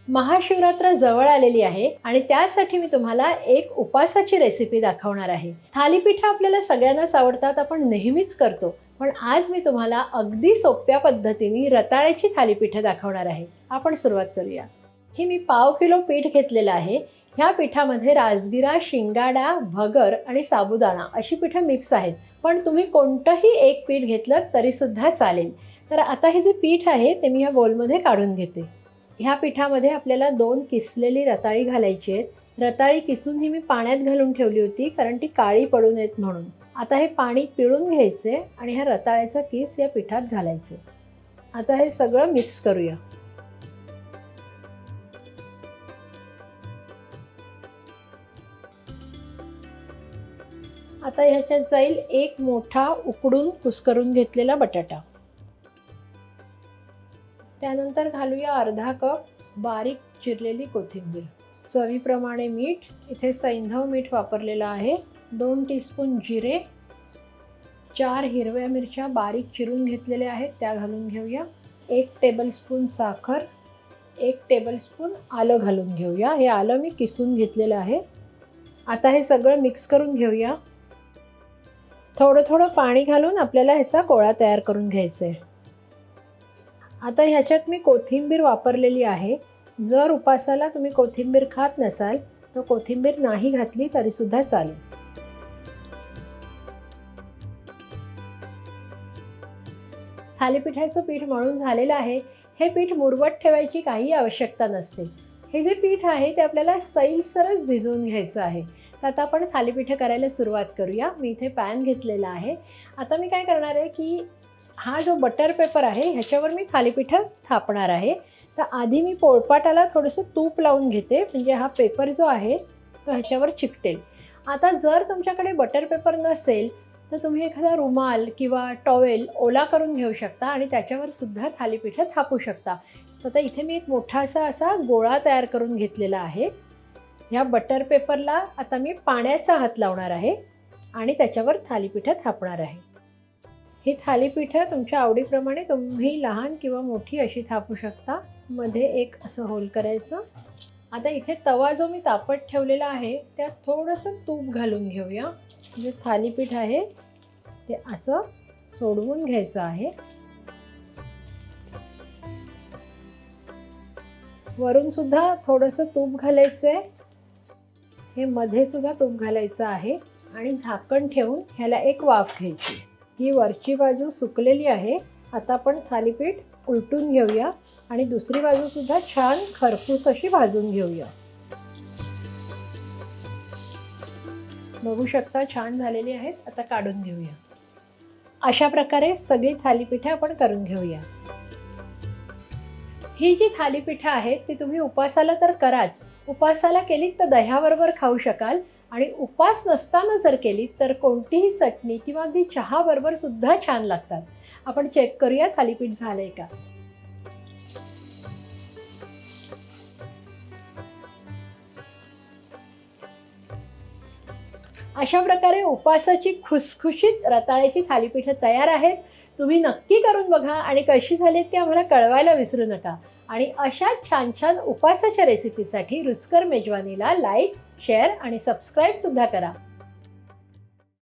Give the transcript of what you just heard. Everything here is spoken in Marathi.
महाशिवरात्र जवळ आलेली आहे आणि त्यासाठी मी तुम्हाला एक उपासाची रेसिपी दाखवणार आहे। थालीपीठं आपल्याला सगळ्यांनाच आवडतात, आपण नेहमीच करतो, पण आज मी तुम्हाला अगदी सोप्या पद्धतीने रताळ्याची थालीपीठं दाखवणार आहे। आपण सुरुवात करूया। ही मी पाव किलो पीठ घेतलेलं आहे। ह्या पिठामध्ये राजगिरा, शिंगाडा, भगर आणि साबुदाणा अशी पिठं मिक्स आहेत, पण तुम्ही कोणतंही एक पीठ घेतलं तरी सुद्धा चालेल। तर आता हे जे पीठ आहे ते मी ह्या बोलमध्ये काढून घेते। ह्या पिठामध्ये आपल्याला 2 किसलेली रताळी घालायची आहेत। रताळी किसून ही मी पाण्यात घालून ठेवली होती, कारण ती काळी पडू नयेत म्हणून। आता हे पाणी पिळून घ्यायचे आणि ह्या रताळ्याचा किस या पिठात घालायचे। आता हे सगळं मिक्स करूया। आता ह्याच्यात जाईल एक मोठा उकडून कुस्करून घेतलेला बटाटा। त्यानंतर घालूया अर्धा कप बारीक चिरलेली कोथिंबीर, चवीप्रमाणे मीठ, इथे सैंधव मीठ वापरलेलं आहे, 2 टीस्पून जिरे, 4 हिरव्या मिरच्या बारीक चिरून घेतलेल्या आहेत त्या घालून घेऊया, 1 टेबलस्पून साखर, 1 टेबलस्पून आलं घालून घेऊया। हे आलं मी किसून घेतलेलं आहे। आता हे सगळं मिक्स करून घेऊया। थोडं थोडं पाणी घालून आपल्याला ह्याचा गोळा तयार करून घ्यायचा आहे। आता ह्याच्यात मी कोथिंबीर वापरलेली आहे। जर उपासाला तुम्ही कोथिंबीर खात नसाल तर कोथिंबीर नाही घातली तरी सुद्धा चालेल। थालीपीठाचं पीठ मळून झालेलं आहे। हे पीठ मुरवट ठेवायची काही आवश्यकता नसते। हे जे पीठ आहे ते आपल्याला सैलसरच भिजवून घ्यायचं आहे। तर आता आपण थालीपीठं करायला सुरुवात करूया। मी इथे पॅन घेतलेला आहे। आता मी काय करणार आहे की हा जो बटर पेपर आहे ह्याच्यावर मी थालीपीठं थापणार आहे। तर आधी मी पोळपाटाला थोडंसं तूप लावून घेते, म्हणजे हा पेपर जो आहे तो ह्याच्यावर चिकटेल। आता जर तुमच्याकडे बटर पेपर नसेल तर तुम्ही एखादा रुमाल किंवा टॉवेल ओला करून घेऊ शकता आणि त्याच्यावर सुद्धा थालीपीठं थापू शकता। तर इथे मी एक मोठा असा गोळा तयार करून घेतलेला आहे। ह्या बटर पेपरला आता मी पाण्याचा हात लावणार आहे आणि त्याच्यावर थालीपीठं थापणार आहे। ही थालीपीठं तुमच्या आवडीप्रमाणे तुम्ही लहान किंवा मोठी अशी थापू शकता। मध्ये एक असं होल करायचं। आता इथे तवा जो मी तापत ठेवलेला आहे त्यात थोडंसं तूप घालून घेऊया। जे थालीपीठ आहे ते असं सोडवून घ्यायचं आहे। वरून सुद्धा थोडंसं तूप घालायचं आहे, हे मध्ये सुद्धा तूप घालायचं आहे आणि झाकण ठेवून ह्याला एक वाफ घ्यायची। ही वरची बाजू सुकलेली आहे। आता आपण थालीपीठ उलटून घेऊया आणि दुसरी बाजू सुद्धा छान खरपूस अशी भाजून घेऊया। बघू शकता छान झालेली आहेत। आता काढून घेऊया। अशा प्रकारे सगळी थालीपीठं आपण करून घेऊया। ही जी थालीपीठं आहेत ती तुम्ही उपासाला तर कराच, उपासाला केलीत तर दह्याबरोबर खाऊ शकाल आणि उपास नसताना जर केलीत तर कोणतीही चटणी किंवा अगदी चहाबरोबर सुद्धा छान लागतात। आपण चेक करूया थालीपीठ झालंय का। अशा प्रकारे उपासाची खुसखुशीत रताळ्याची थालीपीठं तयार आहेत। तुम्ही नक्की करून बघा आणि कशी झाली ते आम्हाला कळवायला विसरू नका। आणि अशा छान छान उपासाच्या रेसिपीसाठी रुचकर मेजवानीला लाईक, शेअर आणि सबस्क्राईब सुद्धा करा।